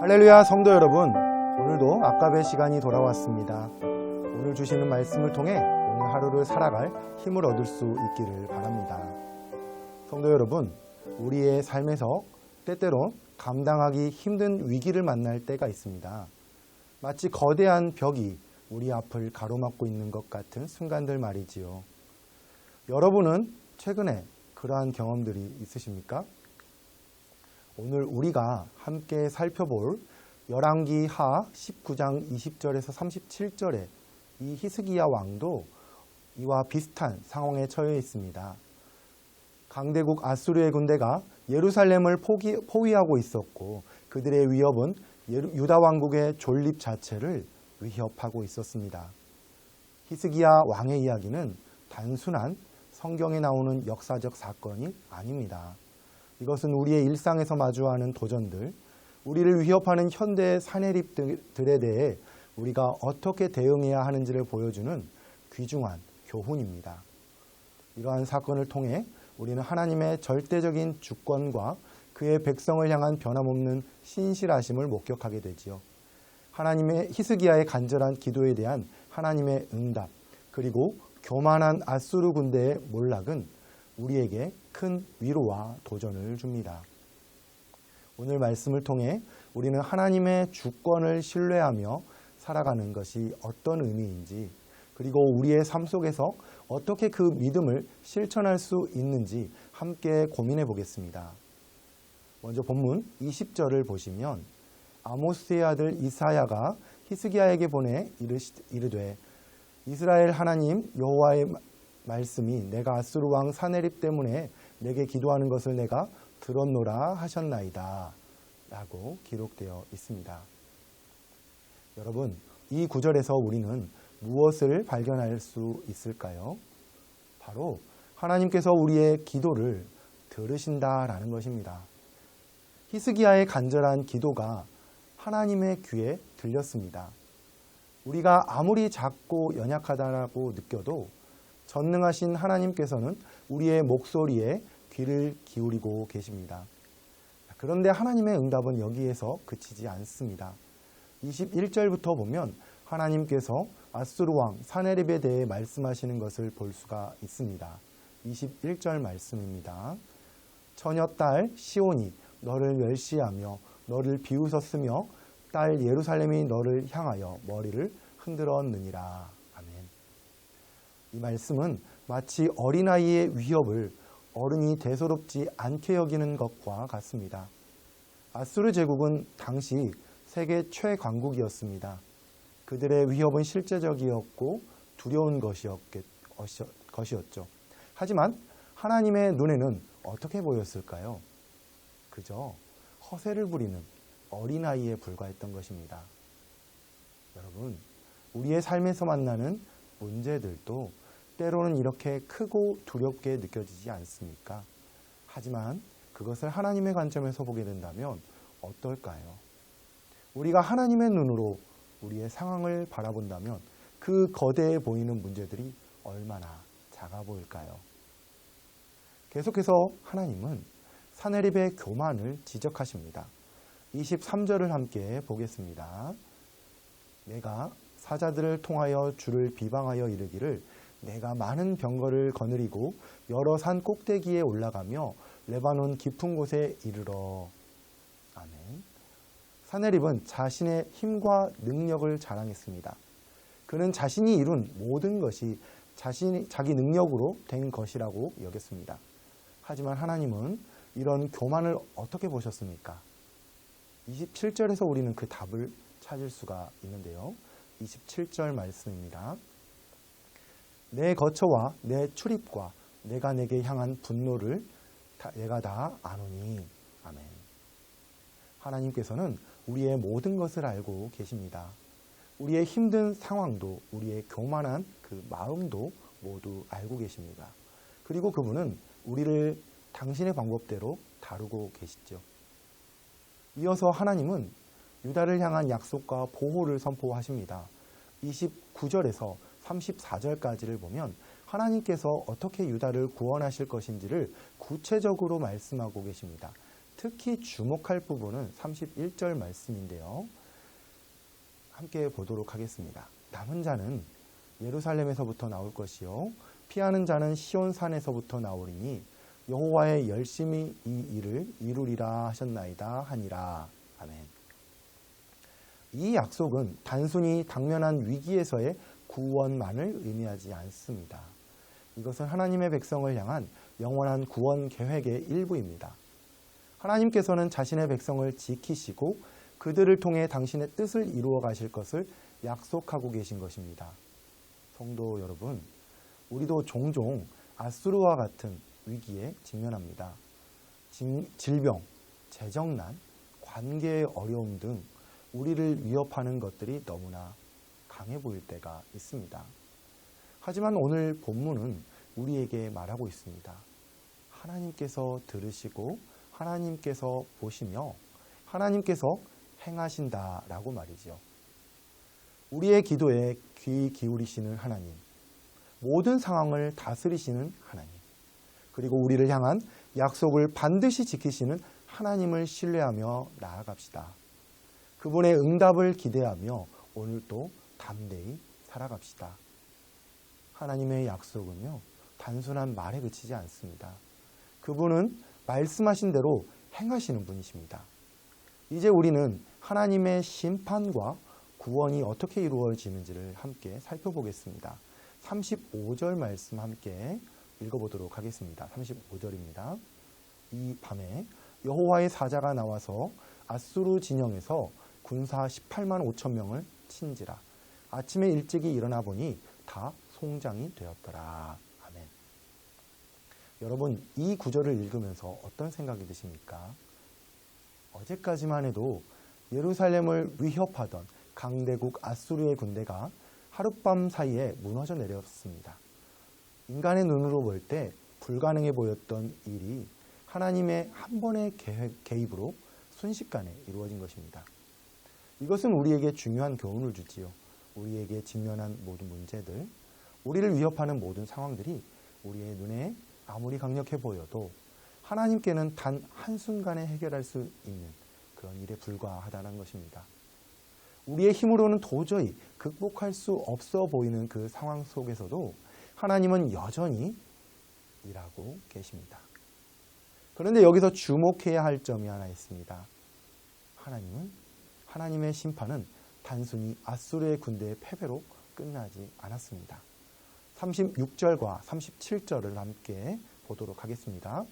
할렐루야 성도 여러분, 오늘도 아까의 시간이 돌아왔습니다. 오늘 주시는 말씀을 통해 오늘 하루를 살아갈 힘을 얻을 수 있기를 바랍니다. 성도 여러분, 우리의 삶에서 때때론 감당하기 힘든 위기를 만날 때가 있습니다. 마치 거대한 벽이 우리 앞을 가로막고 있는 것 같은 순간들 말이지요. 여러분은 최근에 그러한 경험들이 있으십니까? 오늘 우리가 함께 살펴볼 열왕기 하 19장 20절에서 37절에 이 히스기야 왕도 이와 비슷한 상황에 처해 있습니다. 강대국 아수르의 군대가 예루살렘을 포위하고 있었고 그들의 위협은 유다 왕국의 존립 자체를 위협하고 있었습니다. 히스기야 왕의 이야기는 단순한 성경에 나오는 역사적 사건이 아닙니다. 이것은 우리의 일상에서 마주하는 도전들, 우리를 위협하는 현대의 사내립들에 대해 우리가 어떻게 대응해야 하는지를 보여주는 귀중한 교훈입니다. 이러한 사건을 통해 우리는 하나님의 절대적인 주권과 그의 백성을 향한 변함없는 신실하심을 목격하게 되지요. 하나님의 히스기야의 간절한 기도에 대한 하나님의 응답, 그리고 교만한 아수르 군대의 몰락은 우리에게 큰 위로와 도전을 줍니다. 오늘 말씀을 통해 우리는 하나님의 주권을 신뢰하며 살아가는 것이 어떤 의미인지, 그리고 우리의 삶 속에서 어떻게 그 믿음을 실천할 수 있는지 함께 고민해 보겠습니다. 먼저 본문 20절을 보시면 아모스의 아들 이사야가 히스기야에게 보내 이르되 이스라엘 하나님 여호와의 말씀이 내가 아수르 왕 사네립 때문에 내게 기도하는 것을 내가 들었노라 하셨나이다 라고 기록되어 있습니다. 여러분, 이 구절에서 우리는 무엇을 발견할 수 있을까요? 바로 하나님께서 우리의 기도를 들으신다라는 것입니다. 히스기야의 간절한 기도가 하나님의 귀에 들렸습니다. 우리가 아무리 작고 연약하다고 느껴도 전능하신 하나님께서는 우리의 목소리에 귀를 기울이고 계십니다. 그런데 하나님의 응답은 여기에서 그치지 않습니다. 21절부터 보면 하나님께서 아수르 왕 사네립에 대해 말씀하시는 것을 볼 수가 있습니다. 21절 말씀입니다. 처녀 딸 시온이 너를 멸시하며 너를 비웃었으며 딸 예루살렘이 너를 향하여 머리를 흔들었느니라. 아멘. 이 말씀은 마치 어린아이의 위협을 어른이 대수롭지 않게 여기는 것과 같습니다. 아수르 제국은 당시 세계 최강국이었습니다. 그들의 위협은 실제적이었고 두려운 것이었죠. 하지만 하나님의 눈에는 어떻게 보였을까요? 그저 허세를 부리는 어린아이에 불과했던 것입니다. 여러분, 우리의 삶에서 만나는 문제들도 때로는 이렇게 크고 두렵게 느껴지지 않습니까? 하지만 그것을 하나님의 관점에서 보게 된다면 어떨까요? 우리가 하나님의 눈으로 우리의 상황을 바라본다면 그 거대해 보이는 문제들이 얼마나 작아 보일까요? 계속해서 하나님은 사네립의 교만을 지적하십니다. 23절을 함께 보겠습니다. 내가 사자들을 통하여 주를 비방하여 이르기를 내가 많은 병거를 거느리고 여러 산 꼭대기에 올라가며 레바논 깊은 곳에 이르러. 아멘. 사네립은 자신의 힘과 능력을 자랑했습니다. 그는 자신이 이룬 모든 것이 자기 능력으로 된 것이라고 여겼습니다. 하지만 하나님은 이런 교만을 어떻게 보셨습니까? 27절에서 우리는 그 답을 찾을 수가 있는데요. 27절 말씀입니다. 내 거처와 내 출입과 내가 내게 향한 분노를 내가 다 아노니. 아멘. 하나님께서는 우리의 모든 것을 알고 계십니다. 우리의 힘든 상황도 우리의 교만한 그 마음도 모두 알고 계십니다. 그리고 그분은 우리를 당신의 방법대로 다루고 계시죠. 이어서 하나님은 유다를 향한 약속과 보호를 선포하십니다. 29절에서 34절까지를 보면 하나님께서 어떻게 유다를 구원하실 것인지를 구체적으로 말씀하고 계십니다. 특히 주목할 부분은 31절 말씀인데요. 함께 보도록 하겠습니다. 남은 자는 예루살렘에서부터 나올 것이요 피하는 자는 시온산에서부터 나오리니 여호와의 열심히 이 일을 이루리라 하셨나이다 하니라. 아멘. 이 약속은 단순히 당면한 위기에서의 구원만을 의미하지 않습니다. 이것은 하나님의 백성을 향한 영원한 구원 계획의 일부입니다. 하나님께서는 자신의 백성을 지키시고 그들을 통해 당신의 뜻을 이루어 가실 것을 약속하고 계신 것입니다. 성도 여러분, 우리도 종종 아수르와 같은 위기에 직면합니다. 질병, 재정난, 관계의 어려움 등 우리를 위협하는 것들이 너무나 강해 보일 때가 있습니다. 하지만 오늘 본문은 우리에게 말하고 있습니다. 하나님께서 들으시고 하나님께서 보시며 하나님께서 행하신다라고 말이죠. 우리의 기도에 귀 기울이시는 하나님, 모든 상황을 다스리시는 하나님, 그리고 우리를 향한 약속을 반드시 지키시는 하나님을 신뢰하며 나아갑시다. 그분의 응답을 기대하며 오늘도 담대히 살아갑시다. 하나님의 약속은요, 단순한 말에 그치지 않습니다. 그분은 말씀하신 대로 행하시는 분이십니다. 이제 우리는 하나님의 심판과 구원이 어떻게 이루어지는지를 함께 살펴보겠습니다. 35절 말씀 함께 읽어보도록 하겠습니다. 35절입니다. 이 밤에 여호와의 사자가 나와서 아수르 진영에서 군사 18만 5천 명을 친지라. 아침에 일찍이 일어나 보니 다 송장이 되었더라. 아멘. 여러분, 이 구절을 읽으면서 어떤 생각이 드십니까? 어제까지만 해도 예루살렘을 위협하던 강대국 아수르의 군대가 하룻밤 사이에 무너져 내렸습니다. 인간의 눈으로 볼 때 불가능해 보였던 일이 하나님의 한 번의 개입으로 순식간에 이루어진 것입니다. 이것은 우리에게 중요한 교훈을 주지요. 우리에게 직면한 모든 문제들, 우리를 위협하는 모든 상황들이 우리의 눈에 아무리 강력해 보여도 하나님께는 단 한순간에 해결할 수 있는 그런 일에 불과하다는 것입니다. 우리의 힘으로는 도저히 극복할 수 없어 보이는 그 상황 속에서도 하나님은 여전히 일하고 계십니다. 그런데 여기서 주목해야 할 점이 하나 있습니다. 하나님의 심판은 단순히 아수르의 군대의 패배로 끝나지 않았습니다. 36절과 37절을 함께 보도록 하겠습니다.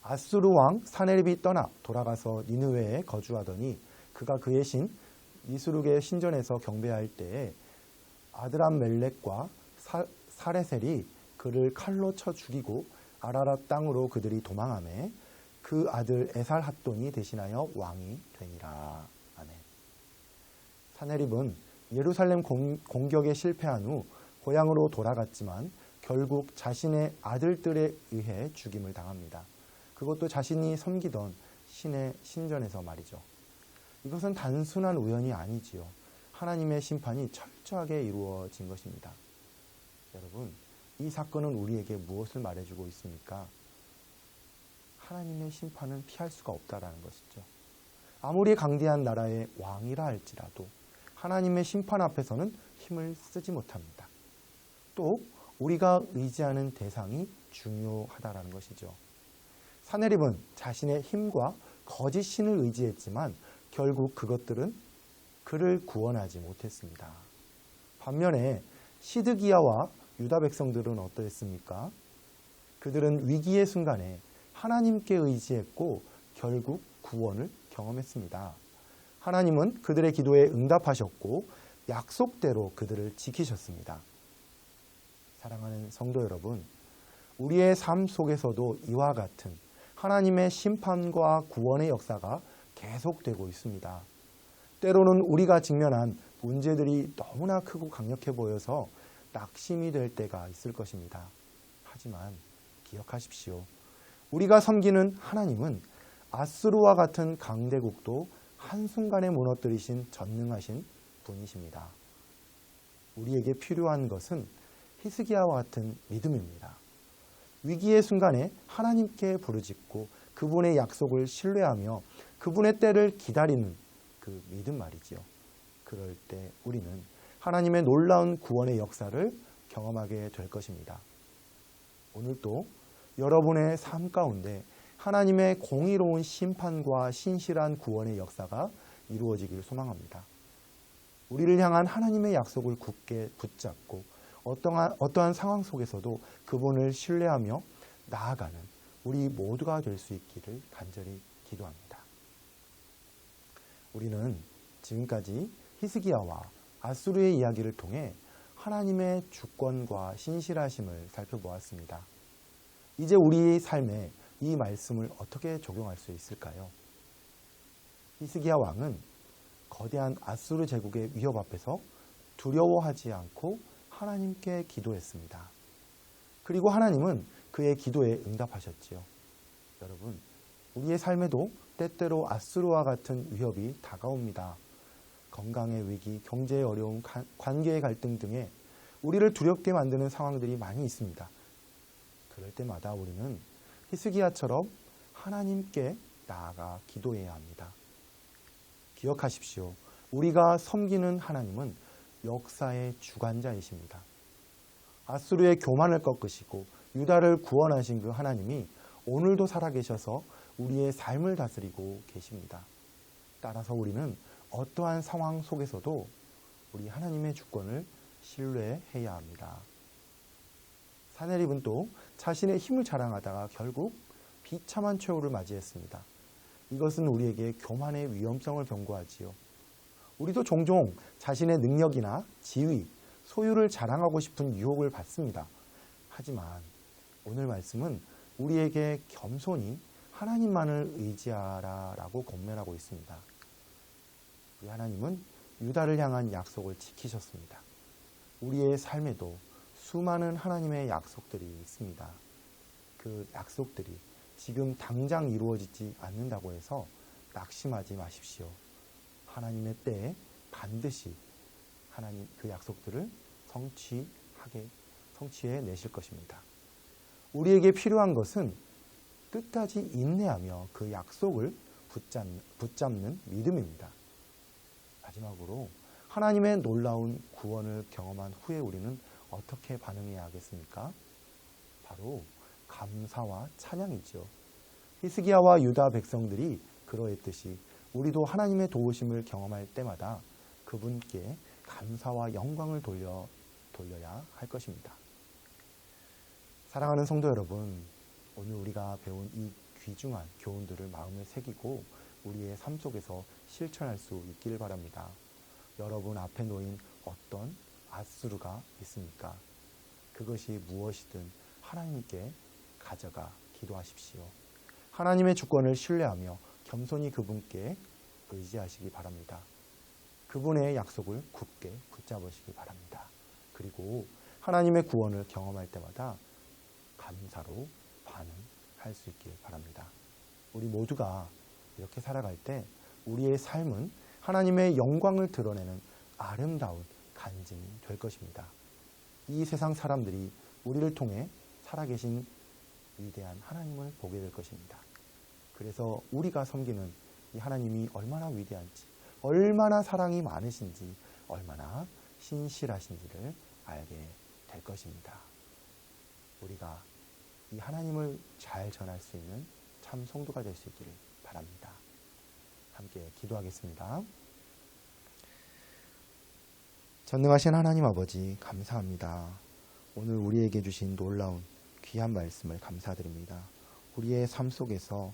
아수르 왕 사네립이 떠나 돌아가서 니느웨에 거주하더니 그가 그의 신 니스룩의 신전에서 경배할 때에 아드람멜렉과 사레셀이 그를 칼로 쳐 죽이고 아라랏 땅으로 그들이 도망하매 그 아들 에살핫돈이 대신하여 왕이 되니라. 아멘. 사네립은 예루살렘 공격에 실패한 후 고향으로 돌아갔지만 결국 자신의 아들들에 의해 죽임을 당합니다. 그것도 자신이 섬기던 신의 신전에서 말이죠. 이것은 단순한 우연이 아니지요. 하나님의 심판이 철저하게 이루어진 것입니다. 여러분, 이 사건은 우리에게 무엇을 말해주고 있습니까? 하나님의 심판은 피할 수가 없다라는 것이죠. 아무리 강대한 나라의 왕이라 할지라도 하나님의 심판 앞에서는 힘을 쓰지 못합니다. 또 우리가 의지하는 대상이 중요하다라는 것이죠. 사네립은 자신의 힘과 거짓 신을 의지했지만 결국 그것들은 그를 구원하지 못했습니다. 반면에 시드기야와 유다 백성들은 어떠했습니까? 그들은 위기의 순간에 하나님께 의지했고 결국 구원을 경험했습니다. 하나님은 그들의 기도에 응답하셨고 약속대로 그들을 지키셨습니다. 사랑하는 성도 여러분, 우리의 삶 속에서도 이와 같은 하나님의 심판과 구원의 역사가 계속되고 있습니다. 때로는 우리가 직면한 문제들이 너무나 크고 강력해 보여서 낙심이 될 때가 있을 것입니다. 하지만 기억하십시오. 우리가 섬기는 하나님은 아수르와 같은 강대국도 한순간에 무너뜨리신 전능하신 분이십니다. 우리에게 필요한 것은 히스기야와 같은 믿음입니다. 위기의 순간에 하나님께 부르짖고 그분의 약속을 신뢰하며 그분의 때를 기다리는 그 믿음 말이지요. 그럴 때 우리는 하나님의 놀라운 구원의 역사를 경험하게 될 것입니다. 오늘도 여러분의 삶 가운데 하나님의 공의로운 심판과 신실한 구원의 역사가 이루어지길 소망합니다. 우리를 향한 하나님의 약속을 굳게 붙잡고 어떠한 상황 속에서도 그분을 신뢰하며 나아가는 우리 모두가 될 수 있기를 간절히 기도합니다. 우리는 지금까지 히스기야와 아수르의 이야기를 통해 하나님의 주권과 신실하심을 살펴보았습니다. 이제 우리의 삶에 이 말씀을 어떻게 적용할 수 있을까요? 히스기야 왕은 거대한 아수르 제국의 위협 앞에서 두려워하지 않고 하나님께 기도했습니다. 그리고 하나님은 그의 기도에 응답하셨지요. 여러분, 우리의 삶에도 때때로 아수르와 같은 위협이 다가옵니다. 건강의 위기, 경제의 어려움, 관계의 갈등 등에 우리를 두렵게 만드는 상황들이 많이 있습니다. 그럴 때마다 우리는 히스기야처럼 하나님께 나아가 기도해야 합니다. 기억하십시오. 우리가 섬기는 하나님은 역사의 주관자이십니다. 아수르의 교만을 꺾으시고 유다를 구원하신 그 하나님이 오늘도 살아계셔서 우리의 삶을 다스리고 계십니다. 따라서 우리는 어떠한 상황 속에서도 우리 하나님의 주권을 신뢰해야 합니다. 사내립은 또 자신의 힘을 자랑하다가 결국 비참한 최후를 맞이했습니다. 이것은 우리에게 교만의 위험성을 경고하지요. 우리도 종종 자신의 능력이나 지위, 소유를 자랑하고 싶은 유혹을 받습니다. 하지만 오늘 말씀은 우리에게 겸손히 하나님만을 의지하라라고 권면하고 있습니다. 우리 하나님은 유다를 향한 약속을 지키셨습니다. 우리의 삶에도 수많은 하나님의 약속들이 있습니다. 그 약속들이 지금 당장 이루어지지 않는다고 해서 낙심하지 마십시오. 하나님의 때에 반드시 하나님 그 약속들을 성취해 내실 것입니다. 우리에게 필요한 것은 끝까지 인내하며 그 약속을 붙잡는 믿음입니다. 마지막으로 하나님의 놀라운 구원을 경험한 후에 우리는 어떻게 반응해야 하겠습니까? 바로 감사와 찬양이죠. 히스기야와 유다 백성들이 그러했듯이 우리도 하나님의 도우심을 경험할 때마다 그분께 감사와 영광을 돌려야 할 것입니다. 사랑하는 성도 여러분, 오늘 우리가 배운 이 귀중한 교훈들을 마음에 새기고 우리의 삶 속에서 실천할 수 있기를 바랍니다. 여러분 앞에 놓인 어떤 아수르가 있습니까? 그것이 무엇이든 하나님께 가져가 기도하십시오. 하나님의 주권을 신뢰하며 겸손히 그분께 의지하시기 바랍니다. 그분의 약속을 굳게 붙잡으시기 바랍니다. 그리고 하나님의 구원을 경험할 때마다 감사로 반응할 수 있길 바랍니다. 우리 모두가 이렇게 살아갈 때 우리의 삶은 하나님의 영광을 드러내는 아름다운 간증이 될 것입니다. 이 세상 사람들이 우리를 통해 살아계신 위대한 하나님을 보게 될 것입니다. 그래서 우리가 섬기는 이 하나님이 얼마나 위대한지, 얼마나 사랑이 많으신지, 얼마나 신실하신지를 알게 될 것입니다. 우리가 이 하나님을 잘 전할 수 있는 참 성도가 될 수 있기를 바랍니다. 함께 기도하겠습니다. 전능하신 하나님 아버지, 감사합니다. 오늘 우리에게 주신 놀라운 귀한 말씀을 감사드립니다. 우리의 삶 속에서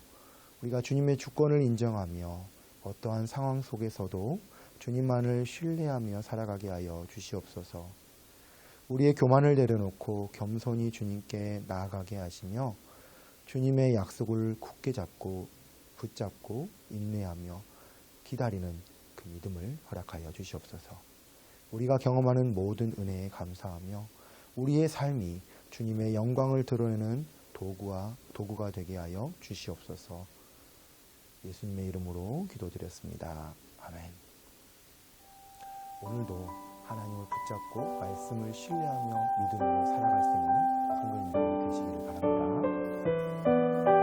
우리가 주님의 주권을 인정하며 어떠한 상황 속에서도 주님만을 신뢰하며 살아가게 하여 주시옵소서. 우리의 교만을 내려놓고 겸손히 주님께 나아가게 하시며 주님의 약속을 굳게 붙잡고 인내하며 기다리는 그 믿음을 허락하여 주시옵소서. 우리가 경험하는 모든 은혜에 감사하며 우리의 삶이 주님의 영광을 드러내는 도구가 되게 하여 주시옵소서. 예수님의 이름으로 기도드렸습니다. 아멘. 오늘도 하나님을 붙잡고 말씀을 신뢰하며 믿음으로 살아갈 수 있는 성도님들 되시기를 바랍니다.